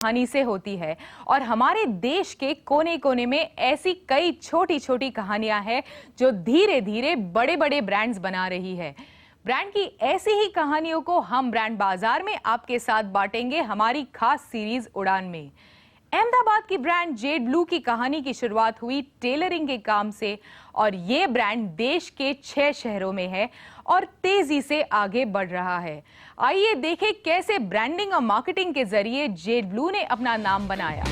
कहानी से होती है और हमारे देश के कोने कोने में ऐसी कई छोटी छोटी कहानियां हैं जो धीरे धीरे बड़े बड़े ब्रांड्स बना रही है। ब्रांड की ऐसी ही कहानियों को हम ब्रांड बाजार में आपके साथ बांटेंगे हमारी खास सीरीज उड़ान में। अहमदाबाद की ब्रांड जेड ब्लू की कहानी की शुरुआत हुई टेलरिंग के काम से और ये ब्रांड देश के 6 शहरों में है और तेजी से आगे बढ़ रहा है। आइए देखें कैसे ब्रांडिंग और मार्केटिंग के जरिए जेड ब्लू ने अपना नाम बनाया।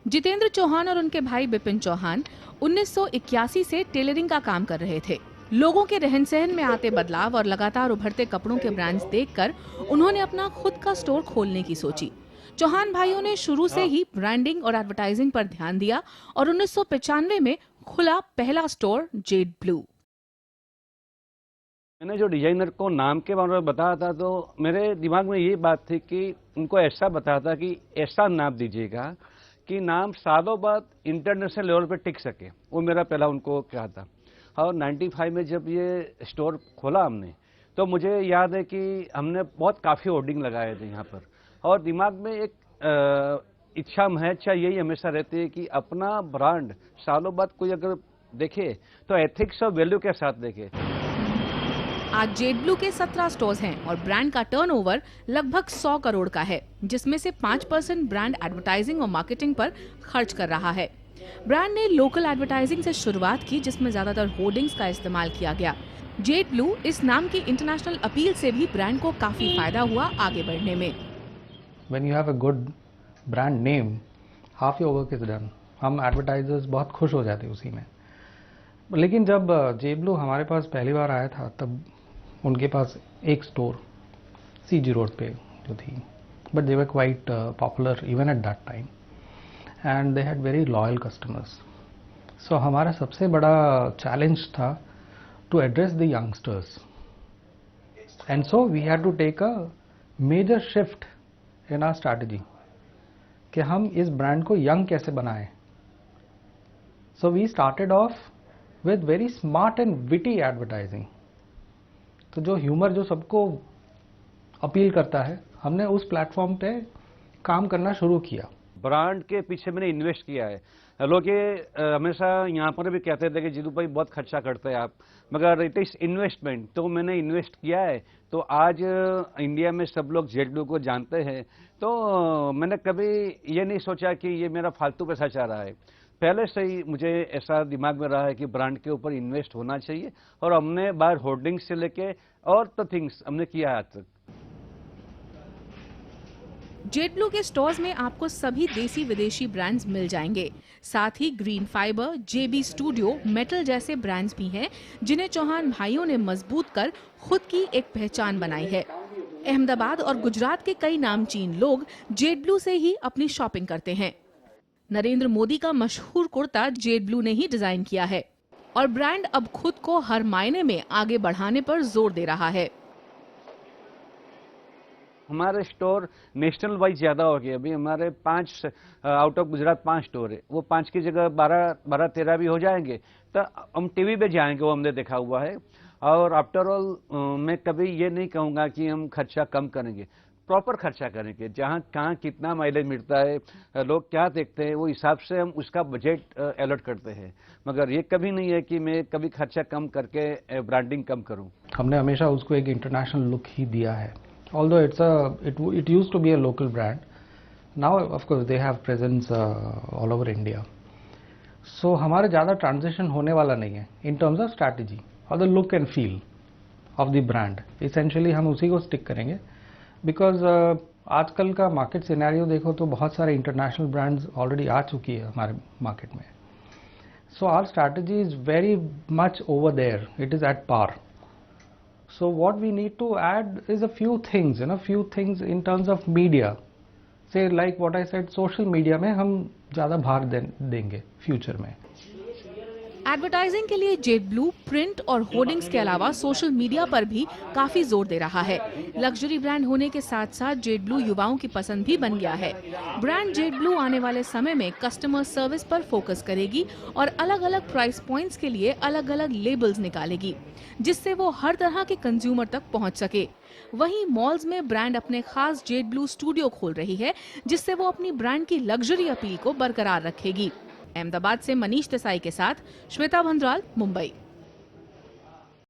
जितेंद्र चौहान और उनके भाई बिपिन चौहान 1981 से टेलरिंग का काम कर रहे थे। लोगों के रहन सहन में आते बदलाव और लगातार उभरते कपड़ों के ब्रांड्स देखकर उन्होंने अपना खुद का स्टोर खोलने की सोची। चौहान भाइयों ने शुरू से ही ब्रांडिंग और एडवर्टाइजिंग पर ध्यान दिया और 1995 में खुला पहला स्टोर जेड ब्लू। मैंने जो डिजाइनर को नाम के बारे में बताया था तो मेरे दिमाग में ये बात थी कि उनको ऐसा बताया था कि ऐसा नाम दीजिएगा कि नाम सालों बाद इंटरनेशनल लेवल पे टिक सके। वो मेरा पहला उनको कहा था। और 95 में जब ये स्टोर खोला हमने तो मुझे याद है कि हमने काफ़ी होर्डिंग लगाए थे यहाँ पर और दिमाग में एक इच्छा महत्व यही हमेशा रहती है कि अपना ब्रांड सालों बाद कोई अगर देखे तो एथिक्स और वैल्यू के साथ देखे। आज जेड ब्लू के 17 स्टोर्स हैं और ब्रांड का टर्नओवर लगभग 100 करोड़ का है, जिसमें से 5% ब्रांड एडवर्टाइजिंग और मार्केटिंग पर खर्च कर रहा है। ब्रांड ने लोकल एडवर्टाइजिंग से शुरुआत की, जिसमें ज्यादातर होर्डिंग्स का इस्तेमाल किया गया। जेड ब्लू इस नाम की इंटरनेशनल अपील से भी ब्रांड को काफी फायदा हुआ आगे बढ़ने में। When you have a good brand name, half your work is done. हम एडवर्टाइजर्स बहुत खुश हो जाते उसी में। लेकिन जब जेड ब्लू हमारे पास पहली बार आया था तब उनके पास एक स्टोर सीजी रोड पे जो थी, but they were quite popular even at that time and they had very loyal customers. So हमारा सबसे बड़ा चैलेंज था to address the youngsters and so we had to take a major shift in our strategy कि हम इस brand को young कैसे बनाएं। So we started off with very smart and witty advertising. तो जो ह्यूमर जो सबको अपील करता है, हमने उस प्लेटफॉर्म पे काम करना शुरू किया। ब्रांड के पीछे मैंने इन्वेस्ट किया है। लोग हमेशा यहाँ पर भी कहते थे कि जीतू भाई बहुत खर्चा करते हैं आप, मगर इट इज इन्वेस्टमेंट। तो मैंने इन्वेस्ट किया है तो आज इंडिया में सब लोग जेड ब्लू को जानते हैं। तो मैंने कभी ये नहीं सोचा कि ये मेरा फालतू पैसा चाह रहा है। पहले से ही मुझे ऐसा दिमाग में रहा है कि ब्रांड के ऊपर इन्वेस्ट होना चाहिए और हमने बाहर होर्डिंग से लेके और तो थिंग्स हमने किया है आज तक। जेड ब्लू के स्टोर्स में आपको सभी देसी विदेशी ब्रांड्स मिल जाएंगे। साथ ही ग्रीन फाइबर, जेबी स्टूडियो, मेटल जैसे ब्रांड्स भी हैं, जिन्हें चौहान भाइयों ने मजबूत कर खुद की एक पहचान बनाई है। अहमदाबाद और गुजरात के कई नामचीन लोग जेड ब्लू से ही अपनी शॉपिंग करते हैं। नरेंद्र मोदी का मशहूर कुर्ता जेड ब्लू ने ही डिजाइन किया है और ब्रांड अब खुद को हर मायने में आगे बढ़ाने पर जोर दे रहा है। हमारे स्टोर नेशनल वाइज ज़्यादा हो गए। अभी हमारे 5 आउट ऑफ गुजरात 5 स्टोर है। वो 5 की जगह 12-13 भी हो जाएंगे तो हम टीवी पे जाएंगे, वो हमने देखा हुआ है। और आफ्टर ऑल मैं कभी ये नहीं कहूँगा कि हम खर्चा कम करेंगे, प्रॉपर खर्चा करेंगे। जहाँ कहाँ कितना माइलेज मिलता है, लोग क्या देखते हैं, वो हिसाब से हम उसका बजट अलॉट करते हैं। मगर ये कभी नहीं है कि मैं कभी खर्चा कम करके ब्रांडिंग कम करूँ। हमने हमेशा उसको एक इंटरनेशनल लुक ही दिया है। Although it used to be a local brand, now of course they have presence all over India. So हमारे ज़्यादा ट्रांजिशन होने वाला नहीं है in terms of strategy or the look and feel of the brand. Essentially हम उसी को stick करेंगे because आजकल का मार्केट सिनेरियो देखो तो बहुत सारे इंटरनेशनल ब्रांड्स ऑलरेडी आ चुकी है हमारे मार्केट में। So our strategy is very much over there. It is at par. So what we need to add is a few things, few things in terms of media. Say like what I said, social media में हम ज़्यादा भार देंगे future में। Advertising के लिए jet blue print और hoardings के अलावा सोशल मीडिया पर भी काफी जोर दे रहा है। लग्जरी ब्रांड होने के साथ साथ जेट ब्लू युवाओं की पसंद भी बन गया है। ब्रांड जेट ब्लू आने वाले समय में कस्टमर सर्विस पर फोकस करेगी और अलग अलग प्राइस पॉइंट्स के लिए अलग अलग लेबल्स निकालेगी, जिससे वो हर तरह के कंज्यूमर तक पहुंच सके। वहीं मॉल्स में ब्रांड अपने खास जेट ब्लू स्टूडियो खोल रही है, जिससे वो अपनी ब्रांड की लग्जरी अपील को बरकरार रखेगी। अहमदाबाद से मनीष देसाई के साथ श्वेता भंद्राल, मुंबई।